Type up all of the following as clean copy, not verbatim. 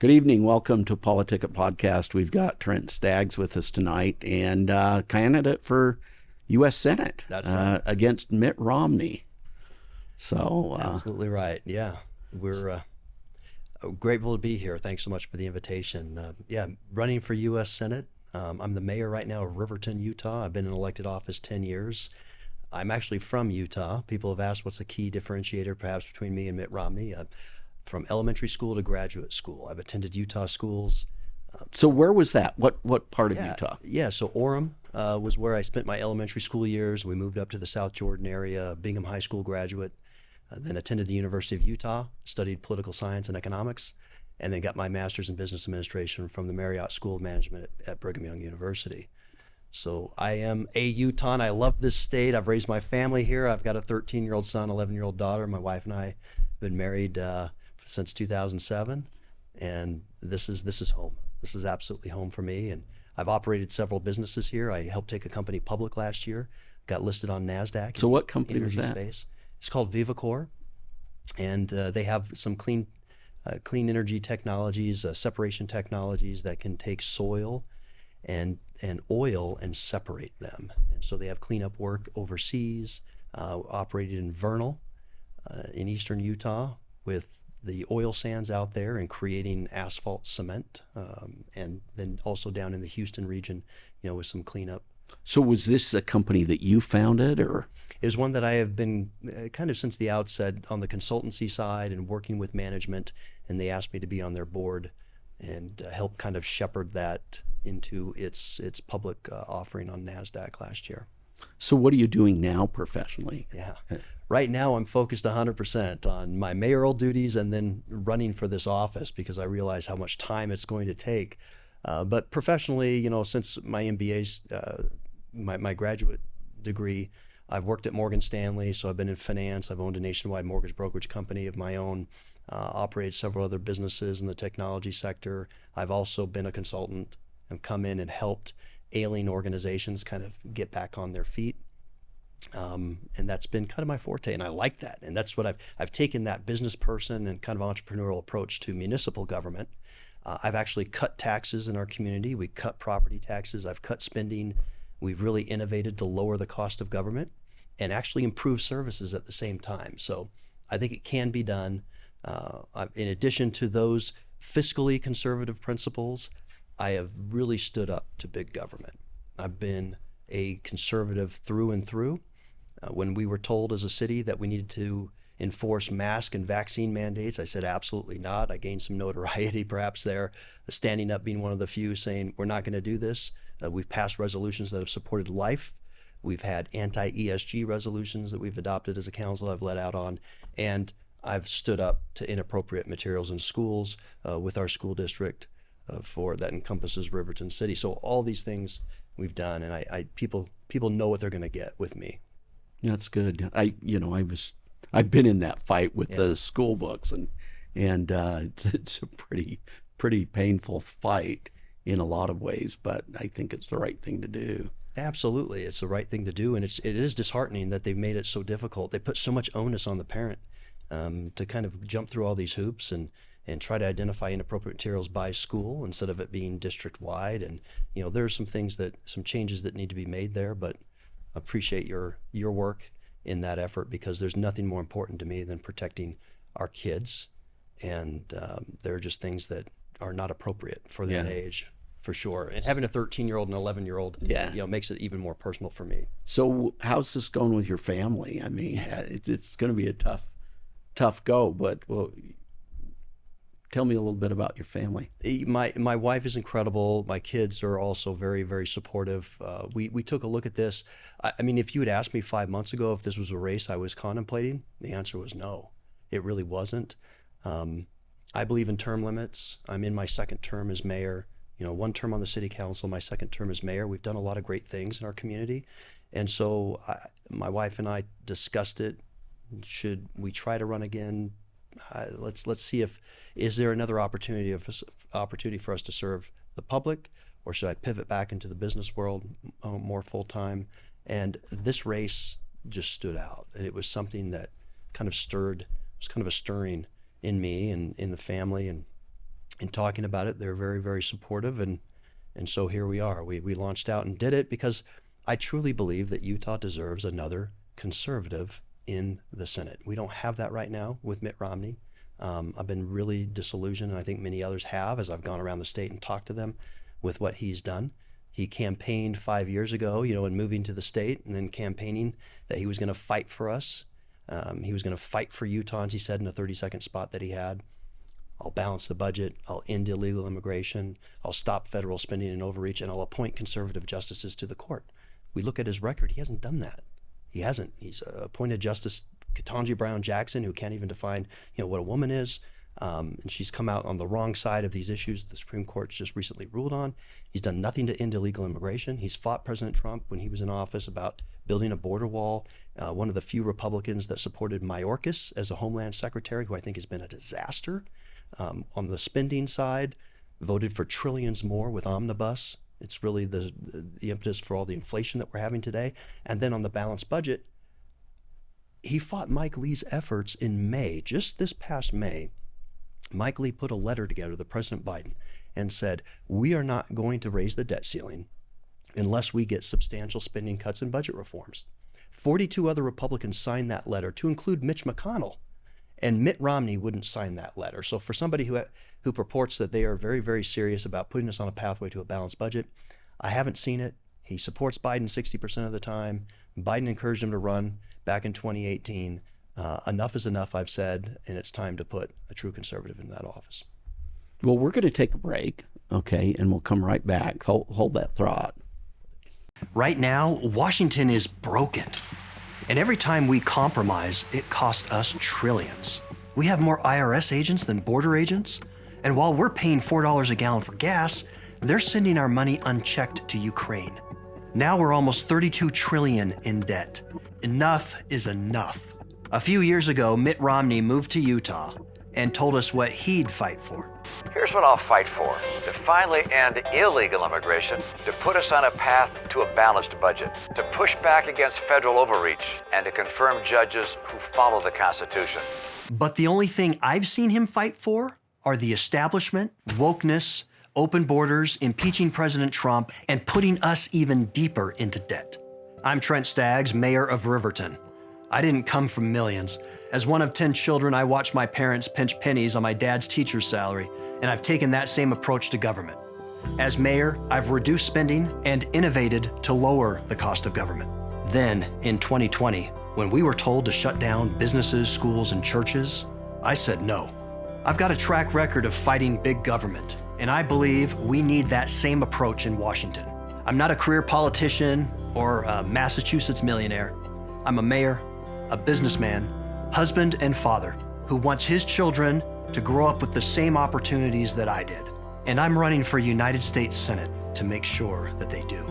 Good evening. Welcome to PoliticIt podcast. We've got Trent Skaggs with us tonight, and candidate for U.S. Senate That's right. Against Mitt Romney. So Absolutely right. Yeah, we're grateful to be here. Thanks so much for the invitation. Running for U.S. Senate. I'm the mayor right now of Riverton, Utah. I've been in elected office 10 years. I'm actually from Utah. People have asked what's the key differentiator perhaps between me and Mitt Romney. From elementary school to graduate school, I've attended Utah schools. so where was that? What part of Utah? So Orem was where I spent my elementary school years. We moved up to the South Jordan area, Bingham High School graduate, then attended the University of Utah, studied political science and economics, and then got my master's in business administration from the Marriott School of Management at Brigham Young University. So I am a Utahn. I love this state. I've raised my family here. I've got a 13-year-old son, 11-year-old daughter. My wife and I have been married since 2007, and this is home. This is absolutely home for me, and I've operated several businesses here. I helped take a company public last year, got listed on NASDAQ. So what company was that? Space. It's called VivaCore, and they have some clean energy technologies, separation technologies that can take soil and oil and separate them. And so they have cleanup work overseas, operated in Vernal, in eastern Utah, with the oil sands out there and creating asphalt cement, and then also down in the Houston region, with some cleanup. So was this a company that you founded, or? It was one that I have been kind of since the outset on the consultancy side and working with management, and they asked me to be on their board and help kind of shepherd that into its public offering on NASDAQ last year. So what are you doing now professionally? Yeah. Right now, I'm focused 100% on my mayoral duties and then running for this office because I realize how much time it's going to take. But professionally, since my MBA's, my graduate degree, I've worked at Morgan Stanley, so I've been in finance. I've owned a nationwide mortgage brokerage company of my own, operated several other businesses in the technology sector. I've also been a consultant and come in and helped ailing organizations kind of get back on their feet. And that's been kind of my forte, and I like that. And that's what I've taken that business person and kind of entrepreneurial approach to municipal government. I've actually cut taxes in our community. We cut property taxes. I've cut spending. We've really innovated to lower the cost of government and actually improve services at the same time. So I think it can be done. In addition to those fiscally conservative principles, I have really stood up to big government. I've been a conservative through and through. When we were told as a city that we needed to enforce mask and vaccine mandates, I said absolutely not. I gained some notoriety perhaps there, standing up, being one of the few saying we're not going to do this. We've passed resolutions that have supported life. We've had anti-ESG resolutions that we've adopted as a council I've let out on, and I've stood up to inappropriate materials in schools with our school district for that encompasses Riverton City. So all these things we've done, and people know what they're going to get with me. That's good. I've been in that fight with the school books, and it's a pretty painful fight in a lot of ways, but I think it's the right thing to do. Absolutely, it's the right thing to do, and it is disheartening that they've made it so difficult. They put so much onus on the parent to kind of jump through all these hoops and try to identify inappropriate materials by school instead of it being district wide. And there are some changes that need to be made there, but appreciate your work in that effort because there's nothing more important to me than protecting our kids. And there are just things that are not appropriate for that age, for sure. And having a 13-year-old and 11-year-old, makes it even more personal for me. So how's this going with your family? I mean, it's going to be a tough go, but tell me a little bit about your family. My wife is incredible. My kids are also very, very supportive. We took a look at this. I mean, if you had asked me 5 months ago if this was a race I was contemplating, the answer was no. It really wasn't. I believe in term limits. I'm in my second term as mayor. One term on the city council, my second term as mayor. We've done a lot of great things in our community. And so my wife and I discussed it. Should we try to run again? Let's see is there another opportunity for us to serve the public, or should I pivot back into the business world more full time? And this race just stood out, and it was something that kind of stirred. It was kind of a stirring in me and in the family, and in talking about it. They're very, very supportive, and so here we are. We launched out and did it because I truly believe that Utah deserves another conservative in the Senate. We don't have that right now with Mitt Romney. I've been really disillusioned, and I think many others have, as I've gone around the state and talked to them with what he's done. He campaigned 5 years ago, in moving to the state, and then campaigning that he was going to fight for us. He was going to fight for Utahns, he said in a 30-second spot that he had. I'll balance the budget, I'll end illegal immigration, I'll stop federal spending and overreach, and I'll appoint conservative justices to the court. We look at his record, he hasn't done that. He hasn't. He's appointed Justice Ketanji Brown Jackson, who can't even define, what a woman is. And she's come out on the wrong side of these issues the Supreme Court's just recently ruled on. He's done nothing to end illegal immigration. He's fought President Trump when he was in office about building a border wall. One of the few Republicans that supported Mayorkas as a Homeland Secretary, who I think has been a disaster. On the spending side, voted for trillions more with omnibus. It's really the impetus for all the inflation that we're having today. And then on the balanced budget, he fought Mike Lee's efforts in May, just this past May. Mike Lee put a letter together to President Biden and said, we are not going to raise the debt ceiling unless we get substantial spending cuts and budget reforms. 42 other Republicans signed that letter, to include Mitch McConnell. And Mitt Romney wouldn't sign that letter. So for somebody who purports that they are very, very serious about putting us on a pathway to a balanced budget, I haven't seen it. He supports Biden 60% of the time. Biden encouraged him to run back in 2018. Enough is enough, I've said, and it's time to put a true conservative in that office. Well, we're going to take a break, okay, and we'll come right back. Hold that thought. Right now, Washington is broken. And every time we compromise, it costs us trillions. We have more IRS agents than border agents. And while we're paying $4 a gallon for gas, they're sending our money unchecked to Ukraine. Now we're almost $32 trillion in debt. Enough is enough. A few years ago, Mitt Romney moved to Utah and told us what he'd fight for. Here's what I'll fight for: to finally end illegal immigration, to put us on a path to a balanced budget, to push back against federal overreach, and to confirm judges who follow the Constitution. But the only thing I've seen him fight for are the establishment, wokeness, open borders, impeaching President Trump, and putting us even deeper into debt. I'm Trent Skaggs, mayor of Riverton. I didn't come from millions. As one of 10 children, I watched my parents pinch pennies on my dad's teacher's salary, and I've taken that same approach to government. As mayor, I've reduced spending and innovated to lower the cost of government. Then, in 2020, when we were told to shut down businesses, schools, and churches, I said no. I've got a track record of fighting big government, and I believe we need that same approach in Washington. I'm not a career politician or a Massachusetts millionaire. I'm a mayor, a businessman, husband and father who wants his children to grow up with the same opportunities that I did. And I'm running for United States Senate to make sure that they do.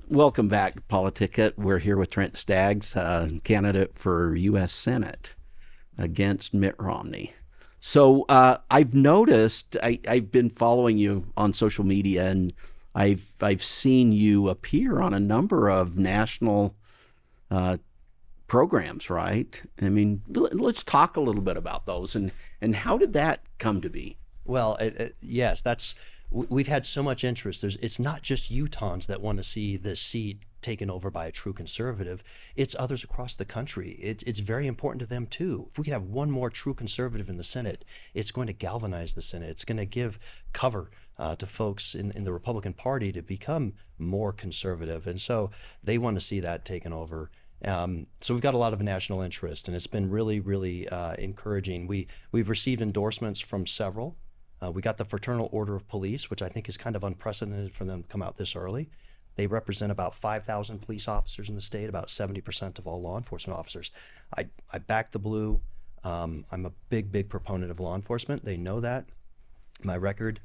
Welcome back to PoliticIt. We're here with Trent Skaggs, candidate for U.S. Senate against Mitt Romney. So I've noticed, I've been following you on social media, and I've seen you appear on a number of national programs, right? I mean, let's talk a little bit about those, and how did that come to be? Well, yes, we've had so much interest. It's not just Utahns that want to see this seat taken over by a true conservative. It's others across the country. It's very important to them too. If we can have one more true conservative in the Senate, it's going to galvanize the Senate. It's going to give cover to folks in the Republican Party to become more conservative. And so they want to see that taken over. So we've got a lot of national interest, and it's been really, really encouraging. We've received endorsements from several. We got the Fraternal Order of Police, which I think is kind of unprecedented for them to come out this early. They represent about 5,000 police officers in the state, about 70% of all law enforcement officers. I back the blue. I'm a big proponent of law enforcement. They know that. My record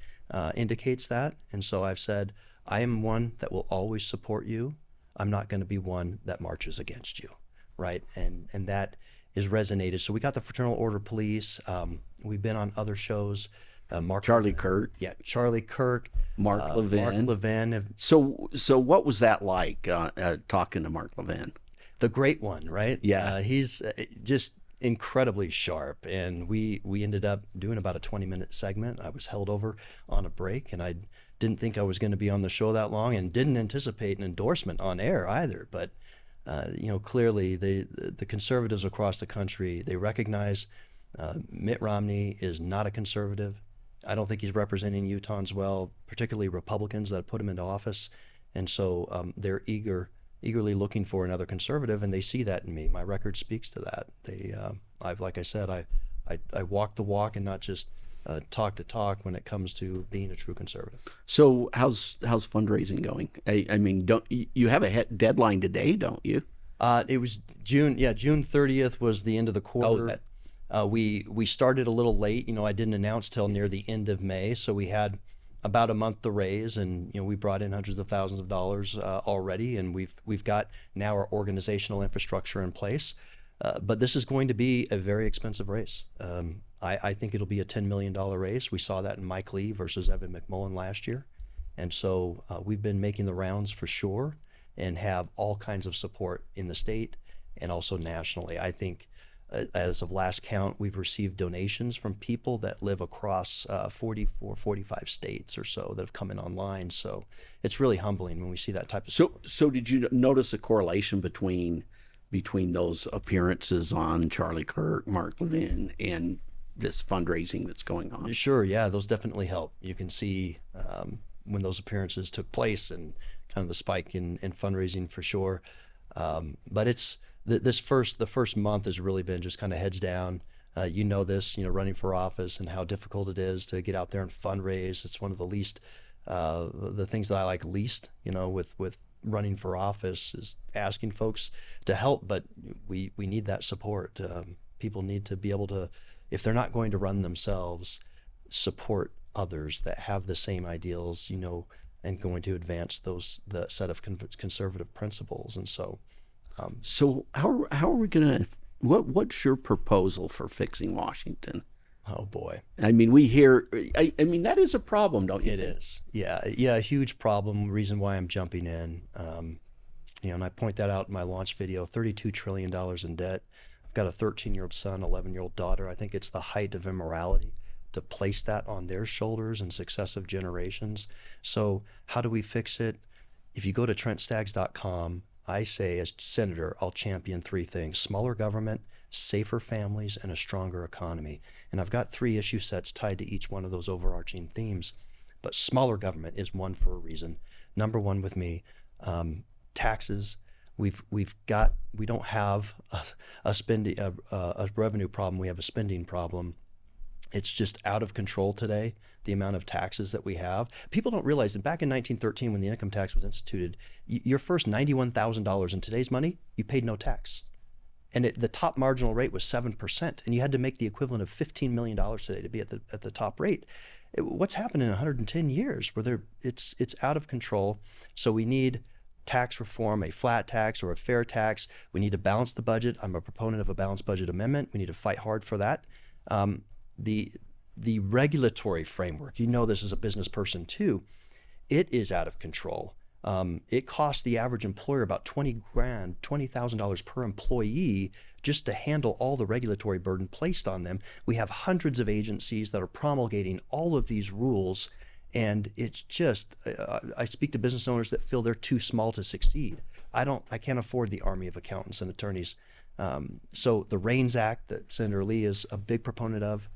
indicates that. And so I've said, I am one that will always support you. I'm not going to be one that marches against you, right? And that is resonated. So we got the Fraternal Order of Police. We've been on other shows. Charlie Kirk. Yeah, Charlie Kirk. Mark Levin. Mark Levin. So what was that like, talking to Mark Levin? the great one, right? Yeah. He's just incredibly sharp, and we ended up doing about a 20-minute segment. I was held over on a break, and I didn't think I was going to be on the show that long, and didn't anticipate an endorsement on air either. But clearly the conservatives across the country, they recognize Mitt Romney is not a conservative. I don't think he's representing Utahns well, particularly Republicans that put him into office, and so they're eagerly looking for another conservative, and they see that in me. My record speaks to that. Like I said, I walk the walk and not just talk the talk when it comes to being a true conservative. So how's fundraising going? I mean, don't you have a deadline today? Don't you? It was June. Yeah, June 30th was the end of the quarter. We started a little late. I didn't announce till near the end of May, so we had about a month to raise, and we brought in hundreds of thousands of dollars already, and we've got now our organizational infrastructure in place. But this is going to be a very expensive race. I think it'll be a $10 million race. We saw that in Mike Lee versus Evan McMullen last year, and so we've been making the rounds for sure, and have all kinds of support in the state and also nationally. I think as of last count, we've received donations from people that live across 44, 45 states or so that have come in online. So it's really humbling when we see that type of support. So did you notice a correlation between those appearances on Charlie Kirk, Mark Levin, and this fundraising that's going on? Sure, yeah, those definitely help. You can see when those appearances took place and kind of the spike in fundraising for sure. But it's the first month has really been just kind of heads down. Running for office and how difficult it is to get out there and fundraise. It's one of the things that I like least, with running for office, is asking folks to help, but we need that support. People need to be able to, if they're not going to run themselves, support others that have the same ideals, and going to advance the set of conservative principles. And so how are we gonna, what's your proposal for fixing Washington? Oh boy. I mean, we hear, I mean, that is a problem, don't you? It is. Yeah, a huge problem. Reason why I'm jumping in. And I point that out in my launch video, $32 trillion in debt. I've got a 13-year-old son, 11-year-old daughter. I think it's the height of immorality to place that on their shoulders in successive generations. So how do we fix it? If you go to TrentSkaggs.com, I say, as senator, I'll champion three things: smaller government, safer families, and a stronger economy. And I've got 3 issue sets tied to each one of those overarching themes. But smaller government is one for a reason. Number one with me, taxes. We don't have a revenue problem. We have a spending problem. It's just out of control today, the amount of taxes that we have. People don't realize that back in 1913, when the income tax was instituted, your first $91,000 in today's money, you paid no tax. And the top marginal rate was 7%, and you had to make the equivalent of $15 million today to be at the top rate. What's happened in 110 years where it's out of control? So we need tax reform, a flat tax or a fair tax. We need to balance the budget. I'm a proponent of a balanced budget amendment. We need to fight hard for that. The regulatory framework, this as a business person too, it is out of control. It costs the average employer about $20,000 per employee just to handle all the regulatory burden placed on them. We have hundreds of agencies that are promulgating all of these rules, and it's just, I speak to business owners that feel they're too small to succeed. I can't afford the army of accountants and attorneys. So the REINS Act that Senator Lee is a big proponent of,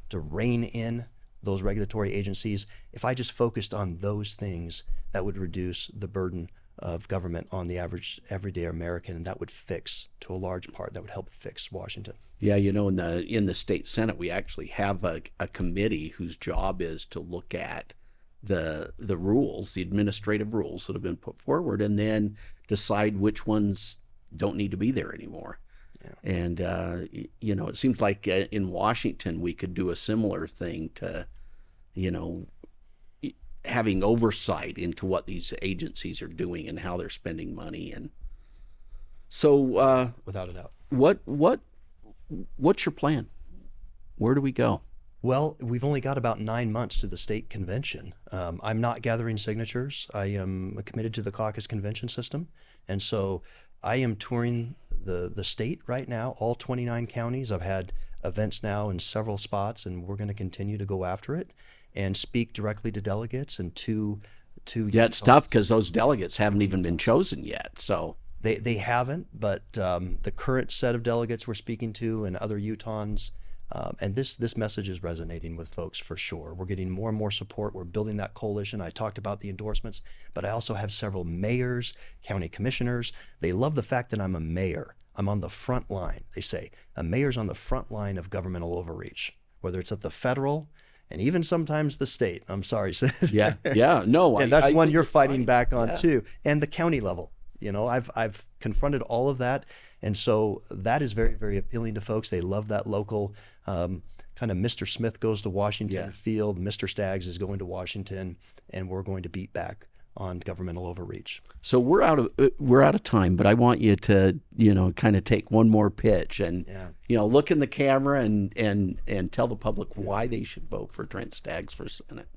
to rein in those regulatory agencies, if I just focused on those things, that would reduce the burden of government on the average everyday American, and that would to a large part, that would help fix Washington. Yeah, in the state Senate, we actually have a committee whose job is to look at the rules, the administrative rules that have been put forward, and then decide which ones don't need to be there anymore. Yeah. And it seems like in Washington we could do a similar thing to, having oversight into what these agencies are doing and how they're spending money. And so, without a doubt, what's your plan? Where do we go? Well, we've only got about 9 months to the state convention. I'm not gathering signatures. I am committed to the caucus convention system. And so I am touring the state right now, all 29 counties. I've had events now in several spots, and we're going to continue to go after it and speak directly to delegates and to Yeah, it's tough because those delegates haven't even been chosen yet. So they haven't, but the current set of delegates we're speaking to and other Utahns, and this message is resonating with folks for sure. We're getting more and more support. We're building that coalition. I talked about the endorsements, but I also have several mayors, county commissioners. They love the fact that I'm a mayor. I'm on the front line. They say a mayor's on the front line of governmental overreach, whether it's at the federal and even sometimes the state. I'm sorry, Sid. yeah, no, And that's one think you're it's fighting fine. back on Yeah. too, and the county level. I've confronted all of that, and so that is very, very appealing to folks. They love that local kind of Mr. Smith goes to Washington Yeah. feel. Mr. Staggs is going to Washington, and we're going to beat back on governmental overreach. So we're out of time, but I want you to kind of take one more pitch and look in the camera and tell the public why they should vote for Trent Skaggs for Senate.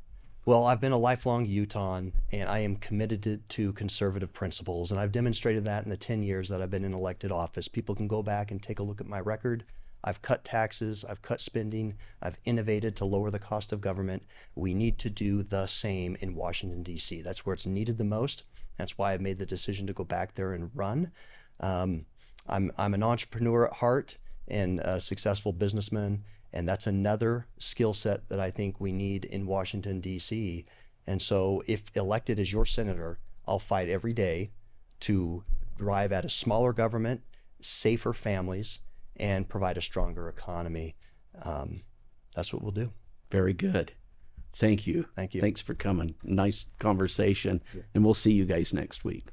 Well, I've been a lifelong Utahn, and I am committed to conservative principles, and I've demonstrated that in the 10 years that I've been in elected office. People can go back and take a look at my record. I've cut taxes, I've cut spending, I've innovated to lower the cost of government. We need to do the same in Washington, D.C. That's where it's needed the most. That's why I've made the decision to go back there and run. I'm an entrepreneur at heart and a successful businessman, and that's another skill set that I think we need in Washington, D.C. And so if elected as your senator, I'll fight every day to drive at a smaller government, safer families, and provide a stronger economy. That's what we'll do. Very good. Thank you. Thank you. Thanks for coming. Nice conversation. And we'll see you guys next week.